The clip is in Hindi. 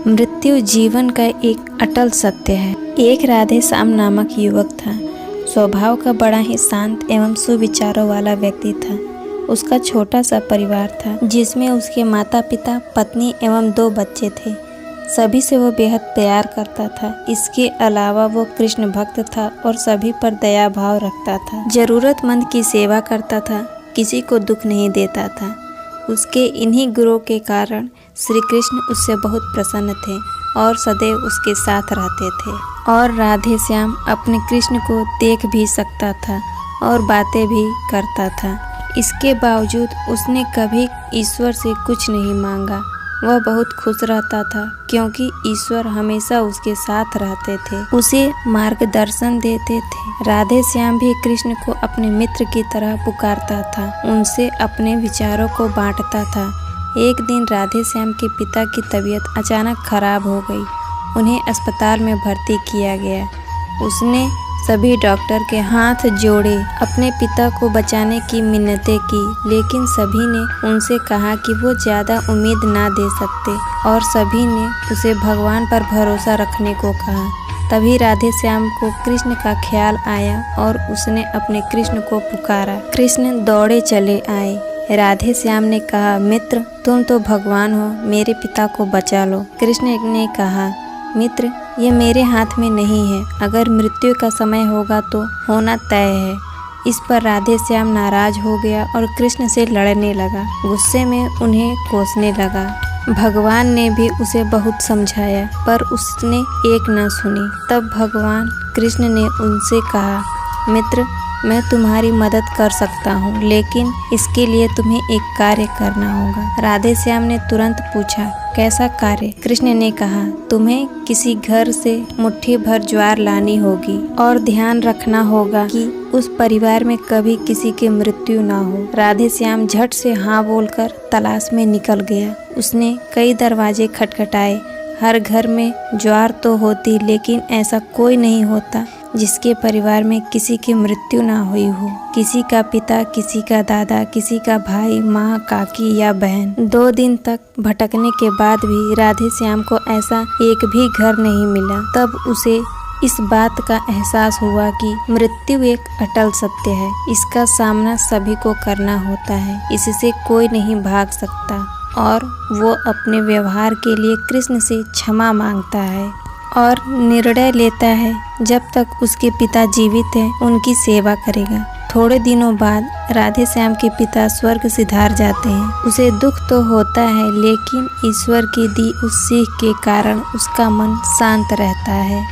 मृत्यु जीवन का एक अटल सत्य है। एक राधे श्याम नामक युवक था। स्वभाव का बड़ा ही शांत एवं सुविचारों वाला व्यक्ति था। उसका छोटा सा परिवार था जिसमें उसके माता पिता, पत्नी एवं 2 बच्चे थे। सभी से वो बेहद प्यार करता था। इसके अलावा वो कृष्ण भक्त था और सभी पर दया भाव रखता था। जरूरतमंद की सेवा करता था, किसी को दुख नहीं देता था। उसके इन्हीं गुणों के कारण श्री कृष्ण उससे बहुत प्रसन्न थे और सदैव उसके साथ रहते थे। और राधे श्याम अपने कृष्ण को देख भी सकता था और बातें भी करता था। इसके बावजूद उसने कभी ईश्वर से कुछ नहीं मांगा। वह बहुत खुश रहता था क्योंकि ईश्वर हमेशा उसके साथ रहते थे, उसे मार्गदर्शन देते थे। राधे श्याम भी कृष्ण को अपने मित्र की तरह पुकारता था, उनसे अपने विचारों को बांटता था। एक दिन राधे श्याम के पिता की तबीयत अचानक खराब हो गई। उन्हें अस्पताल में भर्ती किया गया। उसने सभी डॉक्टर के हाथ जोड़े, अपने पिता को बचाने की मिन्नतें की, लेकिन सभी ने उनसे कहा कि वो ज़्यादा उम्मीद ना दे सकते और सभी ने उसे भगवान पर भरोसा रखने को कहा। तभी राधे श्याम को कृष्ण का ख्याल आया और उसने अपने कृष्ण को पुकारा। कृष्ण दौड़े चले आए। राधे श्याम ने कहा, मित्र तुम तो भगवान हो, मेरे पिता को बचा लो। कृष्ण ने कहा, मित्र ये मेरे हाथ में नहीं है, अगर मृत्यु का समय होगा तो होना तय है। इस पर राधे श्याम नाराज हो गया और कृष्ण से लड़ने लगा। गुस्से में उन्हें कोसने लगा। भगवान ने भी उसे बहुत समझाया पर उसने एक न सुनी। तब भगवान कृष्ण ने उनसे कहा, मित्र मैं तुम्हारी मदद कर सकता हूँ, लेकिन इसके लिए तुम्हें एक कार्य करना होगा। राधे श्याम ने तुरंत पूछा, कैसा कार्य? कृष्ण ने कहा, तुम्हें किसी घर से मुट्ठी भर ज्वार लानी होगी और ध्यान रखना होगा कि उस परिवार में कभी किसी की मृत्यु ना हो। राधे श्याम झट से हाँ बोलकर तलाश में निकल गया। उसने कई दरवाजे खटखटाए। हर घर में ज्वार तो होती, लेकिन ऐसा कोई नहीं होता जिसके परिवार में किसी की मृत्यु ना हुई हो। किसी का पिता, किसी का दादा, किसी का भाई, माँ, काकी या बहन। 2 दिन तक भटकने के बाद भी राधे श्याम को ऐसा एक भी घर नहीं मिला। तब उसे इस बात का एहसास हुआ कि मृत्यु एक अटल सत्य है। इसका सामना सभी को करना होता है, इससे कोई नहीं भाग सकता। और वो अपने व्यवहार के लिए कृष्ण से क्षमा मांगता है और निर्णय लेता है जब तक उसके पिता जीवित हैं उनकी सेवा करेगा। थोड़े दिनों बाद राधे श्याम के पिता स्वर्ग सिधार जाते हैं। उसे दुख तो होता है, लेकिन ईश्वर की दी उस सीख के कारण उसका मन शांत रहता है।